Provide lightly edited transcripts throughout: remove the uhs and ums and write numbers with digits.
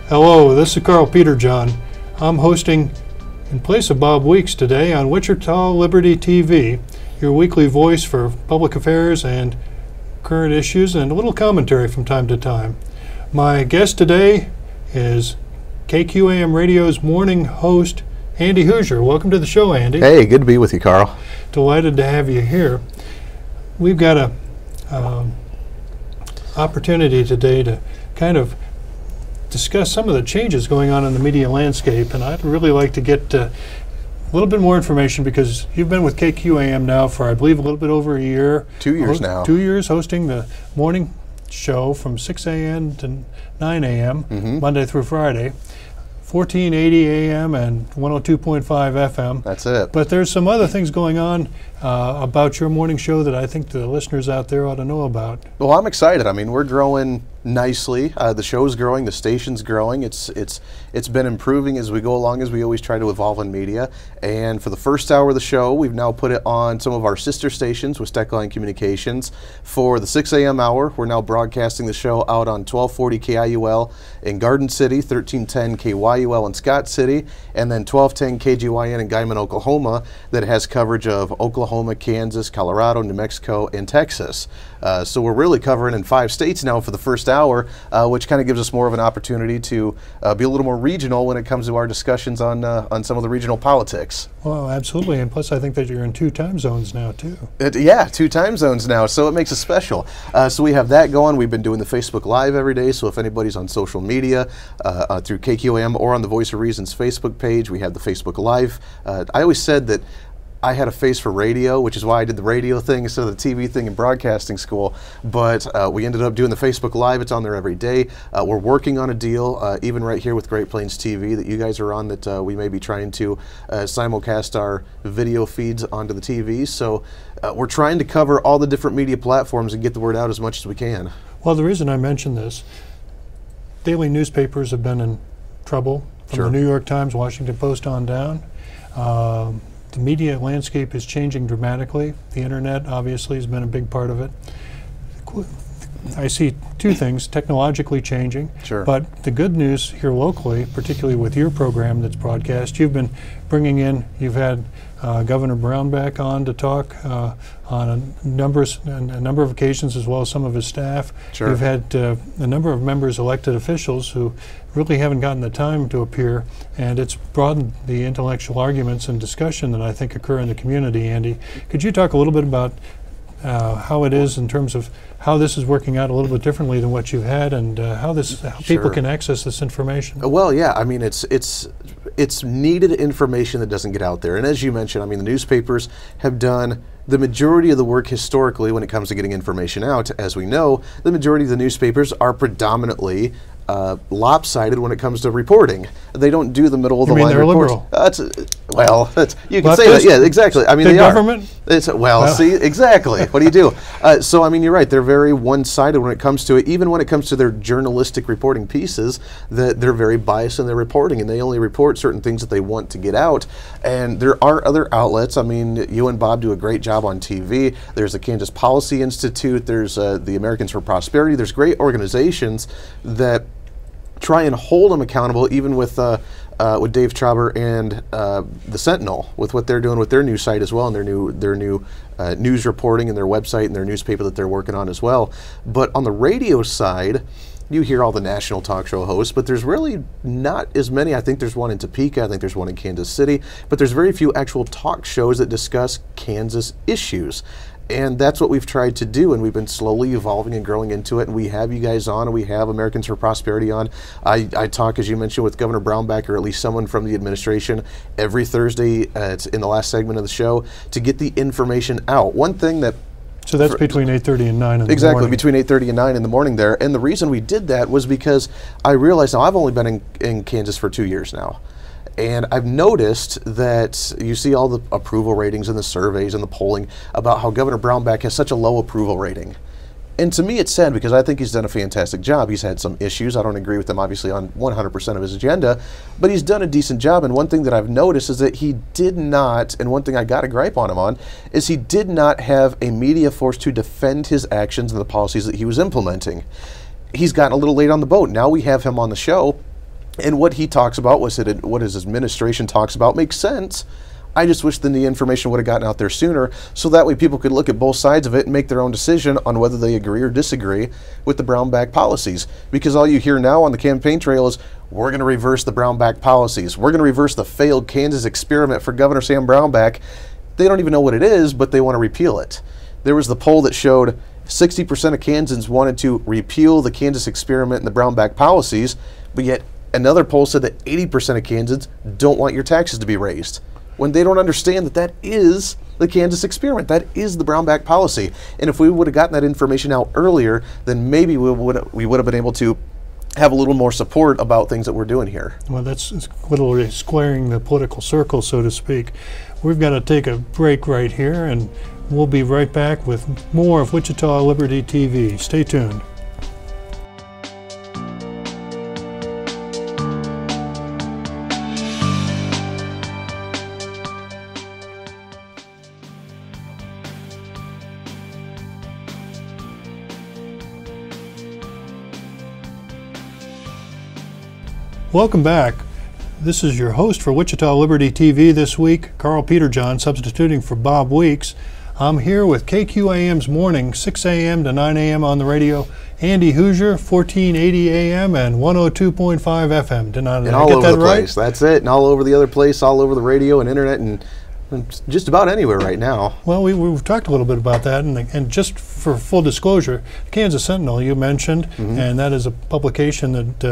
Hello, this is Karl Peterjohn. I'm hosting in place of Bob Weeks today on Wichita Liberty TV, your weekly voice for public affairs and current issues and a little commentary from time to time. My guest today is KQAM Radio's morning host, Andy Hooser. Welcome to the show, Andy. Hey, good to be with you, Karl. Delighted to have you here. We've got a opportunity today to kind of discuss some of the changes going on in the media landscape, and I'd really like to get a little bit more information because you've been with KQAM now for, I believe, a little bit over a year. 2 years now. 2 years hosting the morning show from 6 a.m. to 9 a.m. Monday through Friday, 1480 a.m. and 102.5 FM. That's it. But there's some other things going on about your morning show that I think the listeners out there ought to know about. Well, I'm excited. I mean, we're growing nicely. The show's growing. The station's growing. It's been improving as we go along, as we always try to evolve in media. And for the first hour of the show, we've now put it on some of our sister stations with Steckline Communications. For the 6 a.m. hour, we're now broadcasting the show out on 1240 KIUL in Garden City, 1310 KYUL in Scott City, and then 1210 KGYN in Guyman, Oklahoma, that has coverage of Oklahoma, Kansas, Colorado, New Mexico, and Texas. So we're really covering in 5 states now for the first hour, which kind of gives us more of an opportunity to be a little more regional when it comes to our discussions on some of the regional politics. Well, absolutely, and plus I think that you're in 2 time zones now too. Yeah, 2 time zones now, so it makes it special. So we have that going. We've been doing the Facebook Live every day, so if anybody's on social media through KQAM or on the Voice of Reason's Facebook page, we have the Facebook Live. I always said that I had a face for radio, which is why I did the radio thing instead of the TV thing in broadcasting school. But we ended up doing the Facebook Live. It's on there every day. We're working on a deal, even right here with Great Plains TV that you guys are on, that we may be trying to simulcast our video feeds onto the TV. So we're trying to cover all the different media platforms and get the word out as much as we can. Well, the reason I mention this, daily newspapers have been in trouble, from the New York Times, Washington Post on down. The media landscape is changing dramatically. The internet obviously has been a big part of it. I see 2 things, technologically changing, but the good news here locally, particularly with your program that's broadcast, you've been bringing in, you've had Governor Brownback on to talk on a number of occasions, as well as some of his staff. You've had a number of members, elected officials, who really haven't gotten the time to appear, and it's broadened the intellectual arguments and discussion that I think occur in the community. Andy, could you talk a little bit about how it is in terms of how this is working out a little bit differently than what you've had, and how people can access this information? Well, yeah, I mean, it's needed information that doesn't get out there. And as you mentioned, I mean, the newspapers have done the majority of the work historically when it comes to getting information out. As we know, the majority of the newspapers are predominantly lopsided when it comes to reporting. They don't do the middle of the line reports. Well, you can say that. Yeah, exactly. I mean, the government. See, exactly. What do you do? So, I mean, you're right. They're very one-sided when it comes to it. Even when it comes to their journalistic reporting pieces, that they're very biased in their reporting, and they only report certain things that they want to get out. And there are other outlets. I mean, you and Bob do a great job on TV. There's the Kansas Policy Institute. There's the Americans for Prosperity. There's great organizations that try and hold them accountable, even with Dave Trauber and the Sentinel, with what they're doing with their new site as well, and their new news reporting and their website and their newspaper that they're working on as well. But on the radio side, you hear all the national talk show hosts, but there's really not as many. I think there's one in Topeka, I think there's one in Kansas City, but there's very few actual talk shows that discuss Kansas issues. And that's what we've tried to do, and we've been slowly evolving and growing into it. And we have you guys on, and we have Americans for Prosperity on. I talk, as you mentioned, with Governor Brownback, or at least someone from the administration, every Thursday. It's in the last segment of the show to get the information out. One thing that So that's between 8:30 and 9 in the morning. Exactly, between 8:30 and 9 in the morning there. And the reason we did that was because I realized, now I've only been in Kansas for 2 years now. And I've noticed that you see all the approval ratings and the surveys and the polling about how Governor Brownback has such a low approval rating. And to me, it's sad because I think he's done a fantastic job. He's had some issues. I don't agree with him, obviously, on 100% of his agenda, but he's done a decent job. And one thing that I've noticed is that he did not, and one thing I got a gripe on him on, is he did not have a media force to defend his actions and the policies that he was implementing. He's gotten a little late on the boat. Now we have him on the show, And what he talks about, what his administration talks about, makes sense. I just wish that the information would have gotten out there sooner, so that way people could look at both sides of it and make their own decision on whether they agree or disagree with the brown-bag policies. Because all you hear now on the campaign trail is, we're going to reverse the brown-bag policies. We're going to reverse the failed Kansas experiment for Governor Sam Brownback. They don't even know what it is, but they want to repeal it. There was the poll that showed 60% of Kansans wanted to repeal the Kansas experiment and the brown-bag policies, but yet another poll said that 80% of Kansans don't want your taxes to be raised, when they don't understand that that is the Kansas experiment. That is the brown-bag policy. And if we would have gotten that information out earlier, then maybe we would have been able to have a little more support about things that we're doing here. Well, that's literally squaring the political circle, so to speak. We've got to take a break right here, and we'll be right back with more of Wichita Liberty TV. Stay tuned. Welcome back. This is your host for Wichita Liberty TV this week, Karl Peterjohn, substituting for Bob Weeks. I'm here with KQAM's morning, 6 a.m. to 9 a.m. on the radio, Andy Hooser, 1480 a.m. and 102.5 FM. Did I get that right? Place. That's it. And all over the other place, all over the radio and internet and just about anywhere right now. Well, we've talked a little bit about that, and just for full disclosure, Kansas Sentinel you mentioned, and that is a publication that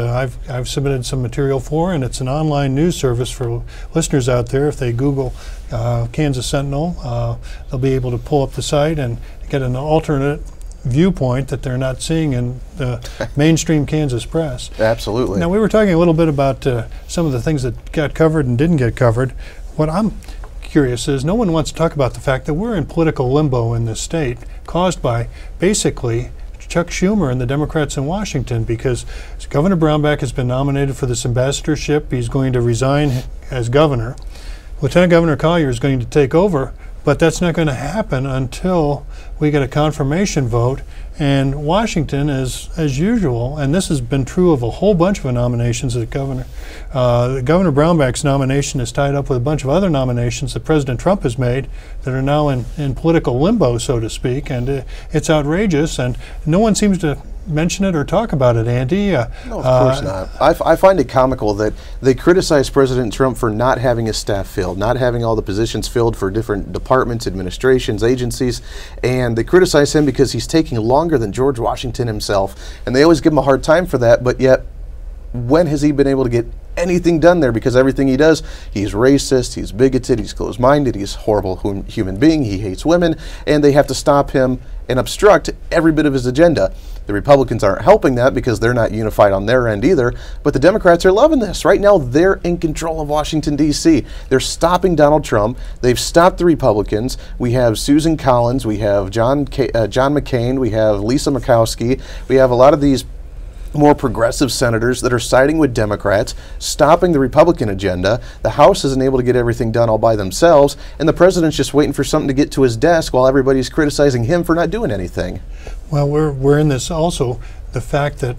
I've submitted some material for, and it's an online news service for listeners out there. If they Google Kansas Sentinel, they'll be able to pull up the site and get an alternate viewpoint that they're not seeing in the mainstream Kansas press. Absolutely. Now, we were talking a little bit about some of the things that got covered and didn't get covered. What I'm curious is, no one wants to talk about the fact that we're in political limbo in this state, caused by basically Chuck Schumer and the Democrats in Washington, because Governor Brownback has been nominated for this ambassadorship. He's going to resign as governor. Lieutenant Governor Collier is going to take over, but that's not going to happen until we get a confirmation vote. And Washington is, as usual, and this has been true of a whole bunch of nominations that Governor Brownback's nomination is tied up with a bunch of other nominations that President Trump has made that are now in political limbo, so to speak, and it's outrageous, and no one seems to mention it or talk about it, Andy. No, of course not. I find it comical that they criticize President Trump for not having his staff filled, not having all the positions filled for different departments, administrations, agencies, and they criticize him because he's taking longer than George Washington himself, and they always give him a hard time for that, but yet when has he been able to get anything done there? Because everything he does, he's racist, he's bigoted, he's closed-minded, he's a horrible human being, he hates women, and they have to stop him and obstruct every bit of his agenda. The Republicans aren't helping that because they're not unified on their end either, but the Democrats are loving this. Right now, they're in control of Washington, D.C. They're stopping Donald Trump. They've stopped the Republicans. We have Susan Collins. We have John McCain. We have Lisa Murkowski. We have a lot of these more progressive senators that are siding with Democrats, stopping the Republican agenda. The House isn't able to get everything done all by themselves, and the president's just waiting for something to get to his desk while everybody's criticizing him for not doing anything. Well, we're in this also, the fact that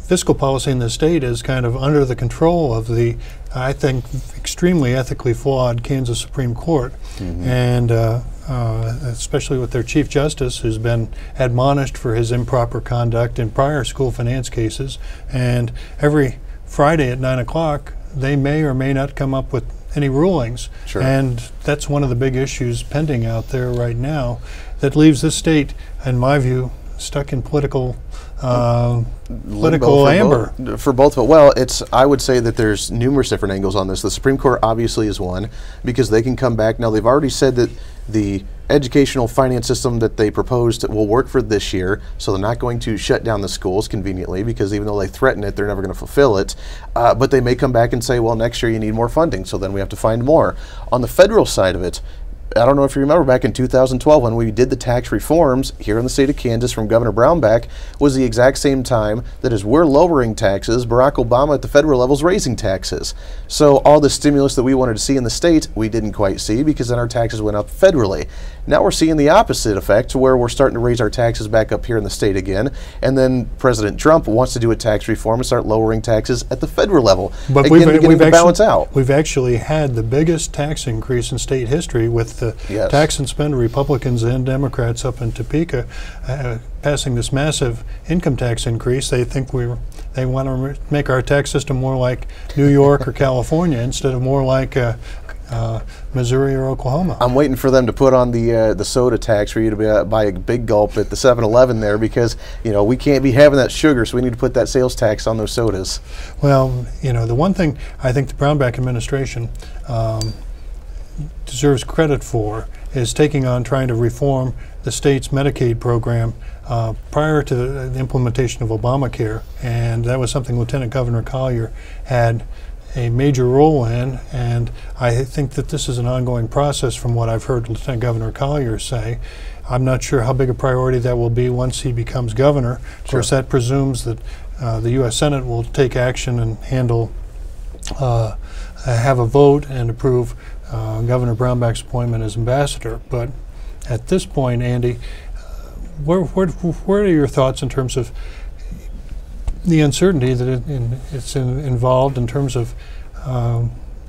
fiscal policy in the state is kind of under the control of the, I think, extremely ethically flawed Kansas Supreme Court, and especially with their Chief Justice, who's been admonished for his improper conduct in prior school finance cases. And every Friday at 9 o'clock, they may or may not come up with any rulings. Sure. And that's one of the big issues pending out there right now that leaves this state, in my view, stuck in political amber. For both of it. Well, I would say that there's numerous different angles on this. The Supreme Court obviously is one, because they can come back. Now, they've already said that the educational finance system that they proposed will work for this year, so they're not going to shut down the schools conveniently, because even though they threaten it, they're never going to fulfill it. But they may come back and say, well, next year you need more funding, so then we have to find more. On the federal side of it, I don't know if you remember back in 2012 when we did the tax reforms here in the state of Kansas from Governor Brownback, was the exact same time that as we're lowering taxes, Barack Obama at the federal level is raising taxes. So all the stimulus that we wanted to see in the state, we didn't quite see because then our taxes went up federally. Now we're seeing the opposite effect where we're starting to raise our taxes back up here in the state again, and then President Trump wants to do a tax reform and start lowering taxes at the federal level. But again, we've balance out. We've actually had the biggest tax increase in state history with the tax and spend Republicans and Democrats up in Topeka passing this massive income tax increase. They think they want to make our tax system more like New York or California instead of more like Missouri or Oklahoma. I'm waiting for them to put on the soda tax for you to buy a big gulp at the 7-Eleven there, because we can't be having that sugar, so we need to put that sales tax on those sodas. Well, the one thing I think the Brownback administration deserves credit for is taking on trying to reform the state's Medicaid program prior to the implementation of Obamacare, and that was something Lieutenant Governor Collier had a major role in, and I think that this is an ongoing process from what I've heard Lieutenant Governor Collier say. I'm not sure how big a priority that will be once he becomes governor. Of course, that presumes that the U.S. Senate will take action and have a vote and approve Governor Brownback's appointment as ambassador. But at this point, Andy, where are your thoughts in terms of the uncertainty that it's involved in terms of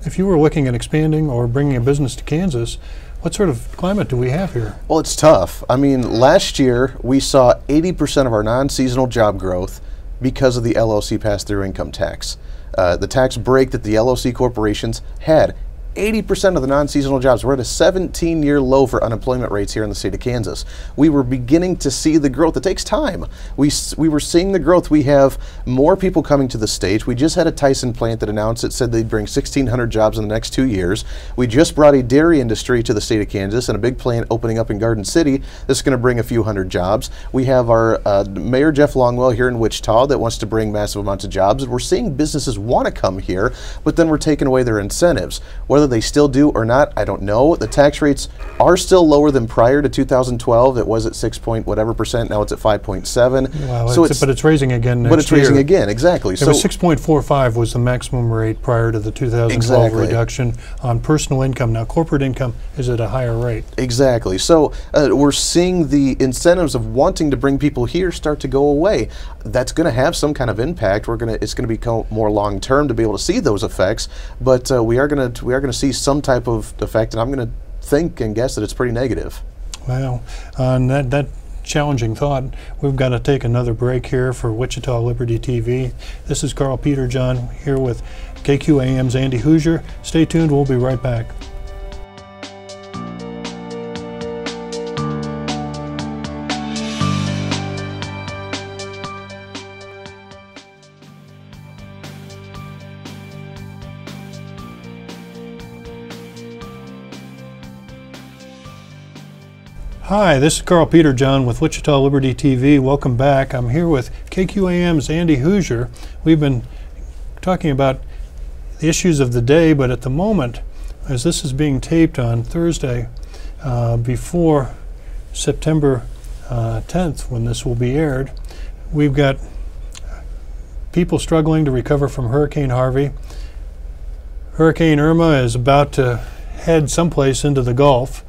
if you were looking at expanding or bringing a business to Kansas, what sort of climate do we have here? Well, it's tough. I mean, last year we saw 80% of our non-seasonal job growth because of the LLC pass-through income tax. The tax break that the LLC corporations had. 80% of the non-seasonal jobs. We're at a 17-year low for unemployment rates here in the state of Kansas. We were beginning to see the growth. It takes time. We were seeing the growth. We have more people coming to the state. We just had a Tyson plant that announced it said they'd bring 1,600 jobs in the next 2 years. We just brought a dairy industry to the state of Kansas and a big plant opening up in Garden City that's going to bring a few hundred jobs. We have our Mayor Jeff Longwell here in Wichita that wants to bring massive amounts of jobs. And we're seeing businesses want to come here, but then we're taking away their incentives. Whether they still do or not, I don't know. The tax rates are still lower than prior to 2012. It was at 6 point whatever percent. Now it's at 5.7. Wow, so but it's raising again next year. But it's raising again, exactly. So 6.45 was the maximum rate prior to the 2012 reduction on personal income. Now corporate income is at a higher rate. Exactly. So we're seeing the incentives of wanting to bring people here start to go away. That's going to have some kind of impact. It's going to become more long term to be able to see those effects. But we are going to see some type of effect, and I'm going to think and guess that it's pretty negative. Well, on that challenging thought, we've got to take another break here for Wichita Liberty TV. This is Karl Peterjohn here with KQAM's Andy Hooser. Stay tuned. We'll be right back. Hi, this is Karl Peterjohn with Wichita Liberty TV. Welcome back. I'm here with KQAM's Andy Hooser. We've been talking about the issues of the day, but at the moment, as this is being taped on Thursday, before September 10th, when this will be aired, we've got people struggling to recover from Hurricane Harvey. Hurricane Irma is about to head someplace into the Gulf.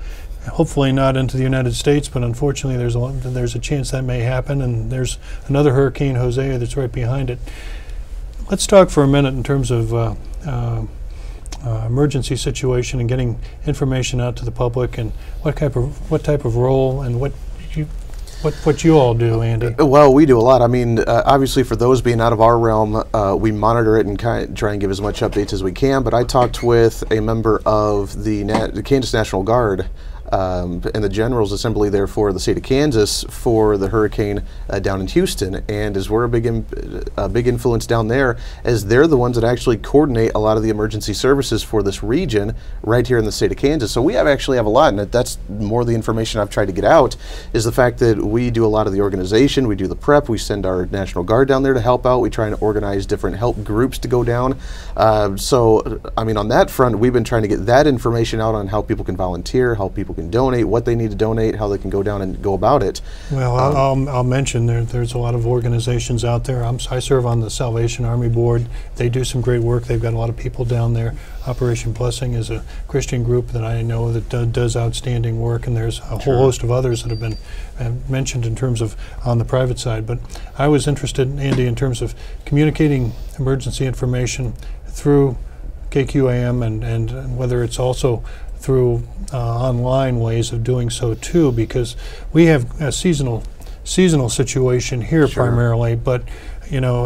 Hopefully not into the United States, but unfortunately there's a chance that may happen, and there's another Hurricane Hosea that's right behind it. Let's talk for a minute in terms of emergency situation and getting information out to the public, and what type of role and what you all do, Andy. Well, we do a lot. I mean, obviously for those being out of our realm, we monitor it and try and give as much updates as we can, but I talked with a member of the Kansas National Guard and the General's Assembly there for the state of Kansas for the hurricane down in Houston, and as we're a big influence down there, as they're the ones that actually coordinate a lot of the emergency services for this region right here in the state of Kansas. So we actually have a lot, and that's more the information I've tried to get out, is the fact that we do a lot of the organization, we do the prep, we send our National Guard down there to help out, we try and organize different help groups to go down. So, I mean, on that front, we've been trying to get that information out on how people can volunteer, how people can donate, what they need to donate, how they can go down and go about it. Well, I'll mention there's a lot of organizations out there. I serve on the Salvation Army Board. They do some great work. They've got a lot of people down there. Operation Blessing is a Christian group that I know that does outstanding work, and there's a whole host of others that have been mentioned in terms of on the private side. But I was interested, Andy, in terms of communicating emergency information through KQAM and whether it's also through online ways of doing so too, because we have a seasonal situation here primarily. But you know,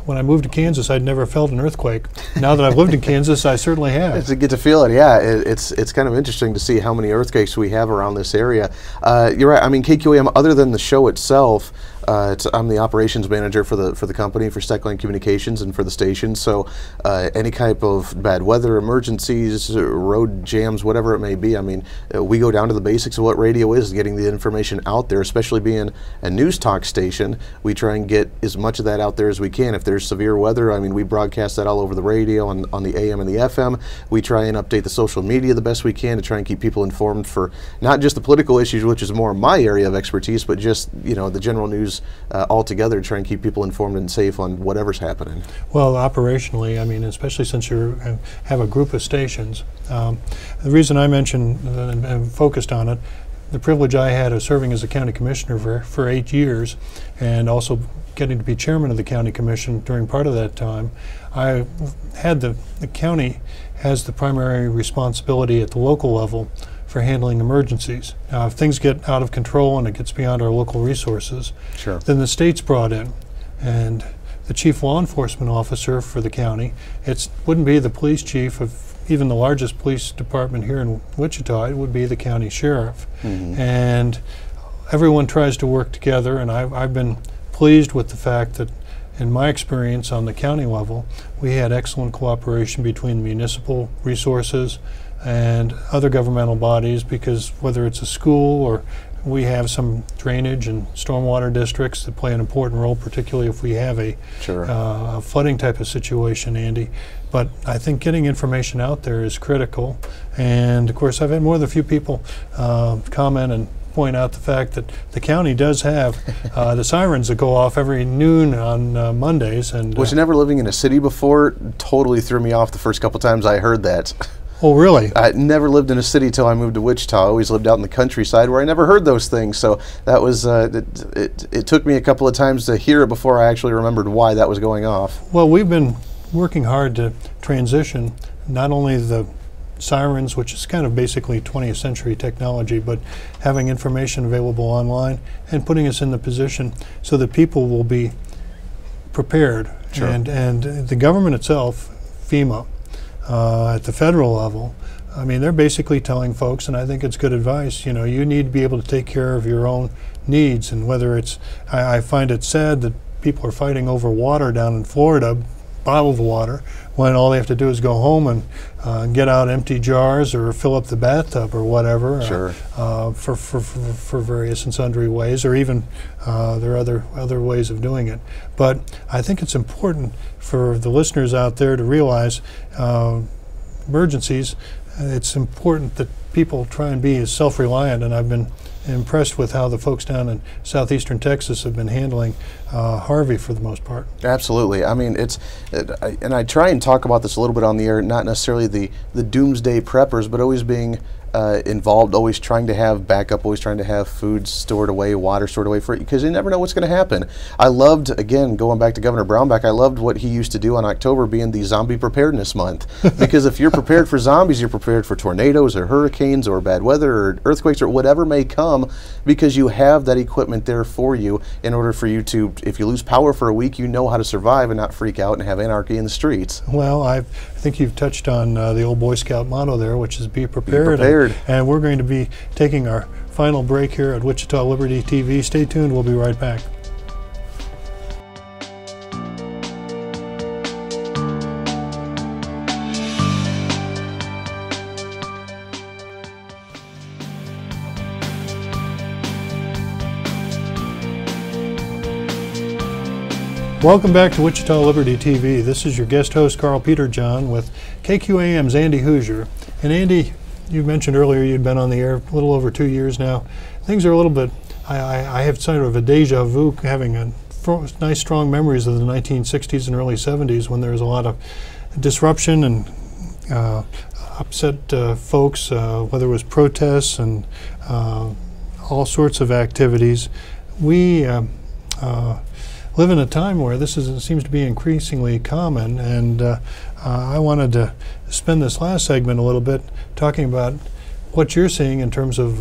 when I moved to Kansas, I'd never felt an earthquake. Now that I've lived in Kansas, I certainly have. To get to feel it, yeah. It's kind of interesting to see how many earthquakes we have around this area. You're right. I mean, KQAM, other than the show itself, I'm the operations manager for the company, for Steckline Communications and for the station. So any type of bad weather, emergencies, road jams, whatever it may be, I mean, we go down to the basics of what radio is, getting the information out there, especially being a news talk station. We try and get as much of that out there as we can. If there's severe weather, I mean, we broadcast that all over the radio, on the AM and the FM. We try and update the social media the best we can to try and keep people informed for not just the political issues, which is more my area of expertise, but just, you know, the general news altogether, to try and keep people informed and safe on whatever's happening. Well, operationally, I mean, especially since you have a group of stations, the reason I mentioned and focused on it, the privilege I had of serving as a county commissioner for 8 years, and also getting to be chairman of the county commission during part of that time, I had the county has the primary responsibility at the local level for handling emergencies. Now, if things get out of control and it gets beyond our local resources, then the state's brought in, and the chief law enforcement officer for the county, it wouldn't be the police chief of even the largest police department here in Wichita, it would be the county sheriff. And everyone tries to work together, and I've been pleased with the fact that in my experience on the county level, we had excellent cooperation between municipal resources and other governmental bodies, because whether it's a school or we have some drainage and stormwater districts that play an important role, particularly if we have a flooding type of situation, Andy. But I think getting information out there is critical. And of course, I've had more than a few people comment and point out the fact that the county does have the sirens that go off every noon on Mondays. And which, never living in a city before, totally threw me off the first couple times I heard that. Oh, really? I never lived in a city till I moved to Wichita. I always lived out in the countryside where I never heard those things. So that was, it took me a couple of times to hear it before I actually remembered why that was going off. Well, we've been working hard to transition not only the sirens, which is kind of basically 20th century technology, but having information available online and putting us in the position so that people will be prepared. And the government itself, FEMA, at the federal level, I mean, they're basically telling folks, and I think it's good advice, you know, you need to be able to take care of your own needs. And whether it's, I find it sad that people are fighting over water down in Florida, bottled water, when all they have to do is go home and get out empty jars or fill up the bathtub or whatever, for various and sundry ways, or even there are other ways of doing it. But I think it's important for the listeners out there to realize emergencies. It's important that people try and be as self-reliant, and I've been impressed with how the folks down in southeastern Texas have been handling Harvey for the most part. Absolutely. I mean, and I try and talk about this a little bit on the air, not necessarily the doomsday preppers, but always being involved, always trying to have backup, always trying to have food stored away, water stored away, for because you never know what's going to happen. I loved, again, going back to Governor Brownback, I loved what he used to do on October being the Zombie Preparedness Month. Because if you're prepared for zombies, you're prepared for tornadoes or hurricanes. hurricanes or bad weather or earthquakes or whatever may come, because you have that equipment there for you in order for you to, if you lose power for a week, you know how to survive and not freak out and have anarchy in the streets. Well, I think you've touched on the old Boy Scout motto there, which is be prepared. Be prepared. And we're going to be taking our final break here at Wichita Liberty TV. Stay tuned. We'll be right back. Welcome back to Wichita Liberty TV. This is your guest host, Karl Peterjohn, with KQAM's Andy Hooser. And Andy, you mentioned earlier you'd been on the air a little over 2 years now. Things are a little bit, I have sort of a deja vu, having a nice strong memories of the 1960s and early 70s when there was a lot of disruption and upset folks, whether it was protests and all sorts of activities. We live in a time where this seems to be increasingly common, and I wanted to spend this last segment a little bit talking about what you're seeing in terms of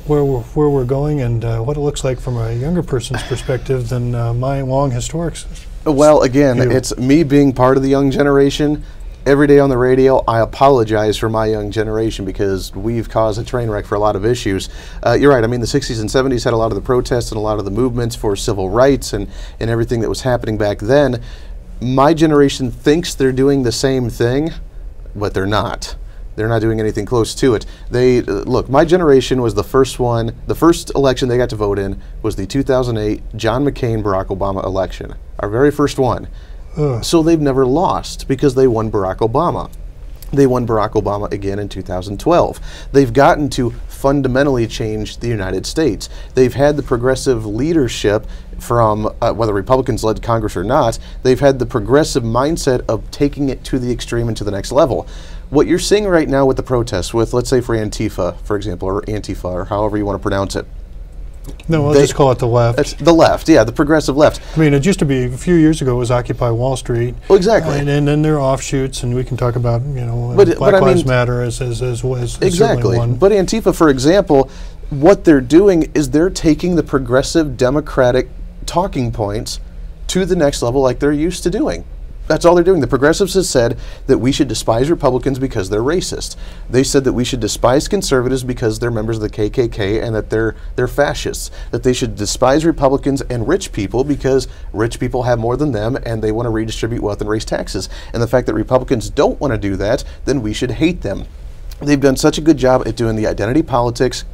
where we're going and what it looks like from a younger person's perspective than my long historic Well, again, view. it's me being part of the young generation. Every day on the radio, I apologize for my young generation because we've caused a train wreck for a lot of issues. You're right. I mean, the 60s and 70s had a lot of the protests and a lot of the movements for civil rights and everything that was happening back then. My generation thinks they're doing the same thing, but they're not. They're not doing anything close to it. They look, my generation was the first one. The first election they got to vote in was the 2008 John McCain-Barack Obama election, our very first one. So they've never lost because they won Barack Obama. They won Barack Obama again in 2012. They've gotten to fundamentally change the United States. They've had the progressive leadership from, whether Republicans led Congress or not, they've had the progressive mindset of taking it to the extreme and to the next level. What you're seeing right now with the protests, with, let's say, for Antifa, for example, or Antifa, or however you want to pronounce it. No, I'll just call it the left. It's the left, yeah, the progressive left. I mean, it used to be, a few years ago, it was Occupy Wall Street. Oh, exactly. And then there are offshoots, and we can talk about, you know, But Black I Lives mean, Matter as exactly. certainly one. But Antifa, for example, what they're doing is they're taking the progressive democratic talking points to the next level like they're used to doing. That's all they're doing. The progressives have said that we should despise Republicans because they're racist. They said that we should despise conservatives because they're members of the KKK and that they're fascists. That they should despise Republicans and rich people because rich people have more than them and they want to redistribute wealth and raise taxes. And the fact that Republicans don't want to do that, then we should hate them. They've done such a good job at doing the identity politics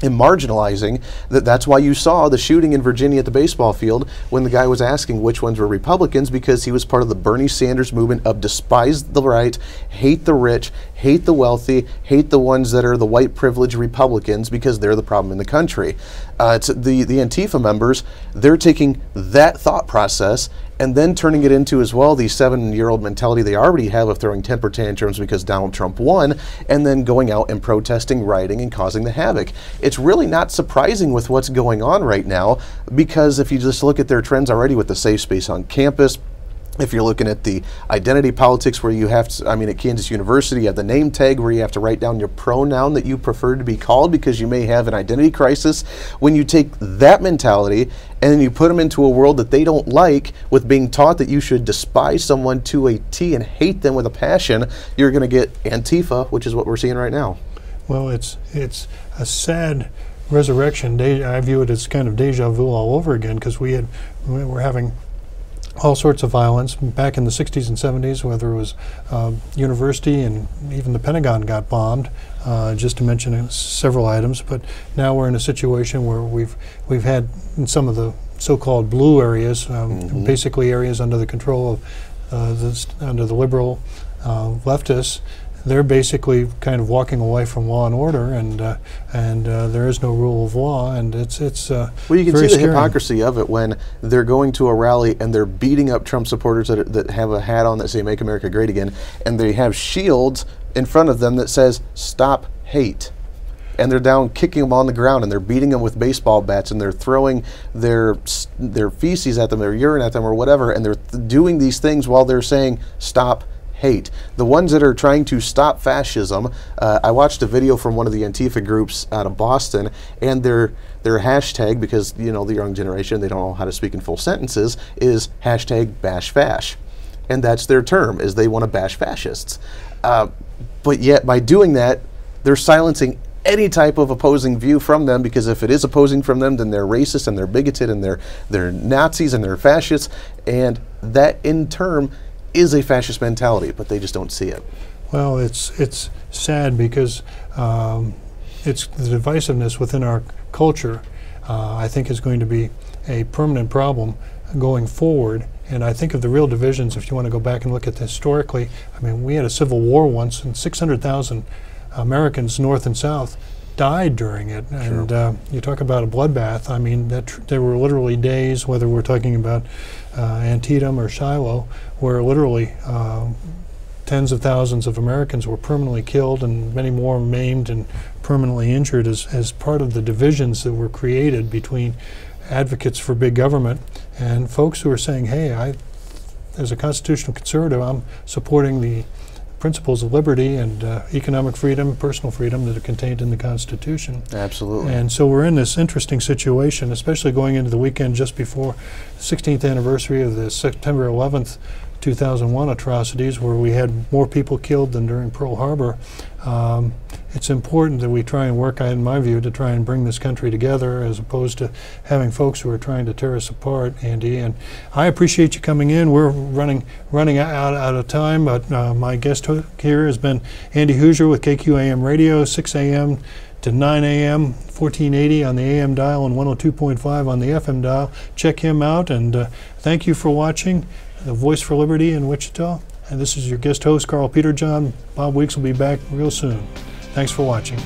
and marginalizing that's why you saw the shooting in Virginia at the baseball field when the guy was asking which ones were Republicans, because he was part of the Bernie Sanders movement of despise the right, hate the rich, hate the wealthy, hate the ones that are the white privileged Republicans because they're the problem in the country. It's the Antifa members, they're taking that thought process and then turning it into as well the 7-year-old mentality they already have of throwing temper tantrums because Donald Trump won, and then going out and protesting, rioting, and causing the havoc. It's really not surprising with what's going on right now, because if you just look at their trends already with the safe space on campus, if you're looking at the identity politics where you have to, I mean, at Kansas University, you have the name tag where you have to write down your pronoun that you prefer to be called because you may have an identity crisis. When you take that mentality and then you put them into a world that they don't like, with being taught that you should despise someone to a T and hate them with a passion, you're going to get Antifa, which is what we're seeing right now. Well, it's a sad resurrection. I view it as kind of deja vu all over again, because we're having all sorts of violence back in the 60s and 70s, whether it was university and even the Pentagon got bombed, just to mention several items. But now we're in a situation where we've had in some of the so-called blue areas, basically areas under the control of under the liberal leftists. They're basically kind of walking away from law and order, and there is no rule of law, and it's well, you can very see the scary. hypocrisy of it when they're going to a rally and they're beating up Trump supporters that have a hat on that say "Make America Great Again," and they have shields in front of them that says "Stop Hate." And they're down kicking them on the ground, and they're beating them with baseball bats, and they're throwing their feces at them, their urine at them, or whatever, and they're doing these things while they're saying "Stop hate. The ones that are trying to stop fascism, I watched a video from one of the Antifa groups out of Boston, and their hashtag, because you know the young generation, they don't know how to speak in full sentences, is hashtag bash fash. And that's their term, is they want to bash fascists. But yet by doing that, they're silencing any type of opposing view from them, because if it is opposing from them, then they're racist and they're bigoted and they're Nazis and they're fascists, and that in turn is a fascist mentality, but they just don't see it. Well, it's sad because it's the divisiveness within our culture, I think, is going to be a permanent problem going forward. And I think of the real divisions, if you want to go back and look at this historically, I mean, we had a civil war once, and 600,000 Americans, North and South, died during it. Sure. And you talk about a bloodbath. I mean, there were literally days, whether we're talking about Antietam or Shiloh, where literally tens of thousands of Americans were permanently killed and many more maimed and permanently injured as part of the divisions that were created between advocates for big government and folks who are saying, hey, as a constitutional conservative, I'm supporting the principles of liberty and economic freedom, personal freedom that are contained in the Constitution. Absolutely. And so we're in this interesting situation, especially going into the weekend just before the 16th anniversary of the September 11th, 2001 atrocities, where we had more people killed than during Pearl Harbor. It's important that we try and work, in my view, to try and bring this country together, as opposed to having folks who are trying to tear us apart, Andy. And I appreciate you coming in. We're running out of time, but my guest here has been Andy Hooser with KQAM Radio, 6 a.m. to 9 a.m., 1480 on the AM dial and 102.5 on the FM dial. Check him out, and thank you for watching The Voice for Liberty in Wichita. And this is your guest host, Karl Peterjohn. Bob Weeks will be back real soon. Thanks for watching.